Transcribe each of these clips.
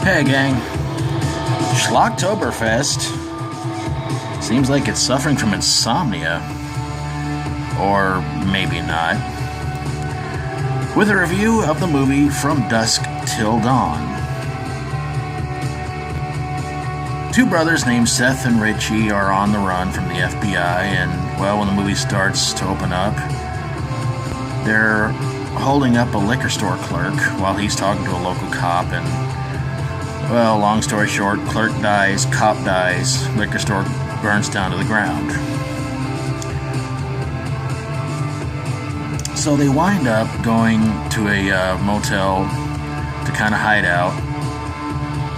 Hey gang, Schlocktoberfest seems like it's suffering from insomnia. Or maybe not. With a review of the movie From Dusk Till Dawn. Two brothers named Seth and Richie are on the run from the FBI, and, well, when the movie starts to open up, they're holding up a liquor store clerk while he's talking to a local cop, and, well, long story short, clerk dies, cop dies, liquor store burns down to the ground. So they wind up going to a motel to kind of hide out,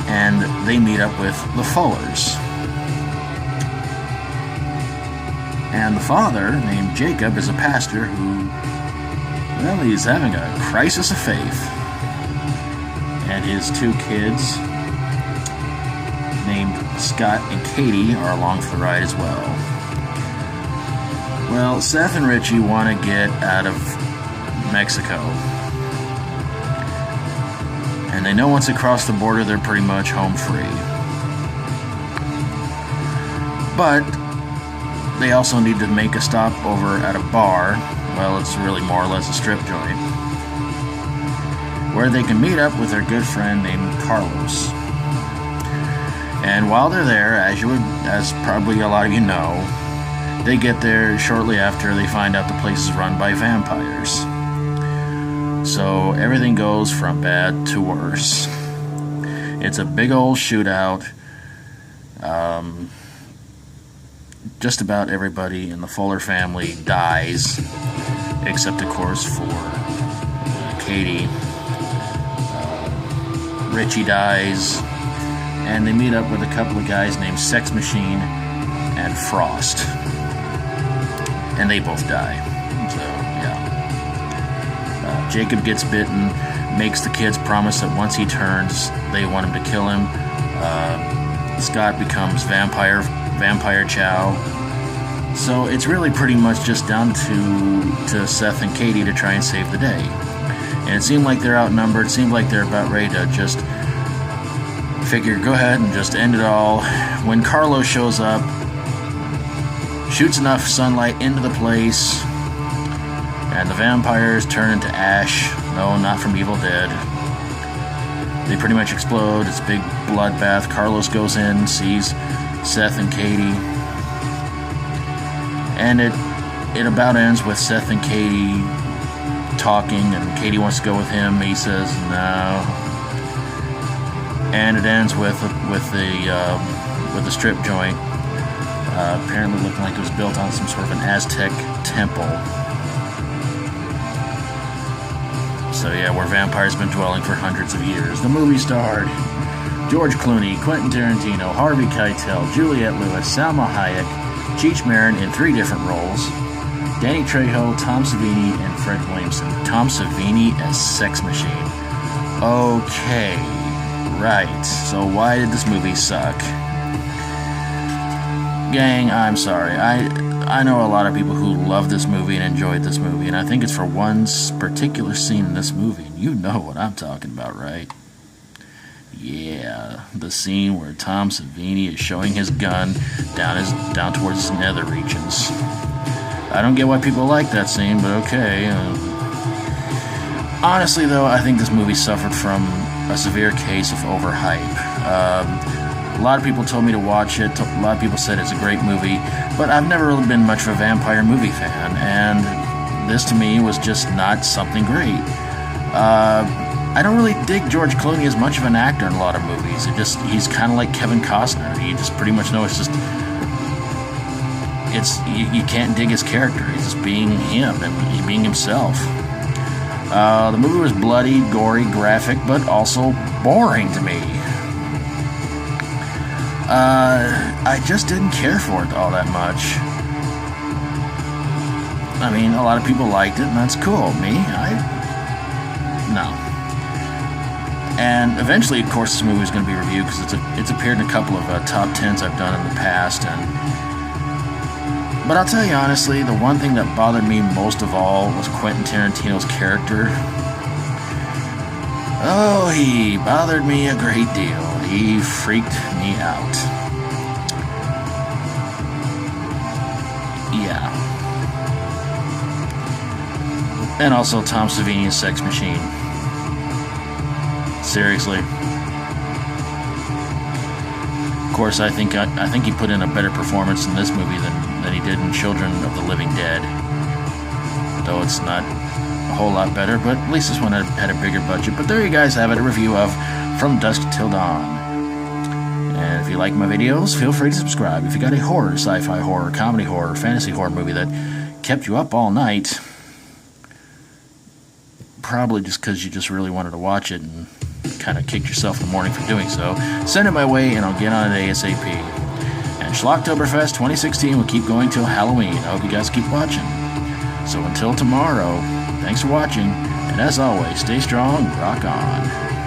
and they meet up with the Fullers. And the father, named Jacob, is a pastor who, well, he's having a crisis of faith. And his two kids, named Scott and Katie, are along for the ride as well. Well, Seth and Richie want to get out of Mexico. And they know once they cross the border, they're pretty much home free. But they also need to make a stop over at a bar. Well, it's really more or less a strip joint, where they can meet up with their good friend named Carlos. And while they're there, as probably a lot of you know, they get there shortly after they find out the place is run by vampires. So everything goes from bad to worse. It's a big old shootout. Just about everybody in the Fuller family dies, except of course for Katie. Richie dies, and they meet up with a couple of guys named Sex Machine and Frost. And they both die. So, yeah. Jacob gets bitten, makes the kids promise that once he turns, they want him to kill him. Scott becomes vampire chow. So it's really pretty much just down to Seth and Katie to try and save the day. And it seemed like they're outnumbered. It seemed like they're about ready to just figure, go ahead and just end it all. When Carlos shows up, shoots enough sunlight into the place, and the vampires turn into ash. No, not from Evil Dead. They pretty much explode. It's a big bloodbath. Carlos goes in, sees Seth and Katie, and it about ends with Seth and Katie talking, and Katie wants to go with him. He says no, and it ends with the strip joint. Apparently looking like it was built on some sort of an Aztec temple. So yeah, where vampires have been dwelling for hundreds of years. The movie starred George Clooney, Quentin Tarantino, Harvey Keitel, Juliette Lewis, Salma Hayek, Cheech Marin in 3 different roles, Danny Trejo, Tom Savini, and Fred Williamson. Tom Savini as Sex Machine. Okay, right. So why did this movie suck? Gang, I'm sorry. I know a lot of people who love this movie and enjoyed this movie, and I think it's for one particular scene in this movie. And you know what I'm talking about, right? Yeah, the scene where Tom Savini is showing his gun down towards his nether regions. I don't get why people like that scene, but okay. Honestly, though, I think this movie suffered from a severe case of overhype. A lot of people told me to watch it. A lot of people said it's a great movie, but I've never really been much of a vampire movie fan, and this to me was just not something great. I don't really dig George Clooney as much of an actor in a lot of movies. He's kind of like Kevin Costner. You just pretty much know you can't dig his character. He's just being him and he's being himself. The movie was bloody, gory, graphic, but also boring to me. I just didn't care for it all that much. I mean, a lot of people liked it, and that's cool. Me, no. And eventually, of course, this movie is going to be reviewed because it's appeared in a couple of top 10s I've done in the past. But I'll tell you honestly, the one thing that bothered me most of all was Quentin Tarantino's character. Oh, he bothered me a great deal. He freaked me out. Yeah. And also Tom Savini's Sex Machine. Seriously. Of course, I think he put in a better performance in this movie than he did in Children of the Living Dead. Though it's not a whole lot better, but at least this one had a bigger budget. But there you guys have it, a review of From Dusk Till Dawn. And if you like my videos, feel free to subscribe. If you got a horror, sci-fi horror, comedy horror, fantasy horror movie that kept you up all night, probably just because you just really wanted to watch it and kind of kicked yourself in the morning for doing so, send it my way and I'll get on it ASAP. And Schlocktoberfest 2016 will keep going till Halloween. I hope you guys keep watching. So until tomorrow, thanks for watching, and as always, stay strong, rock on.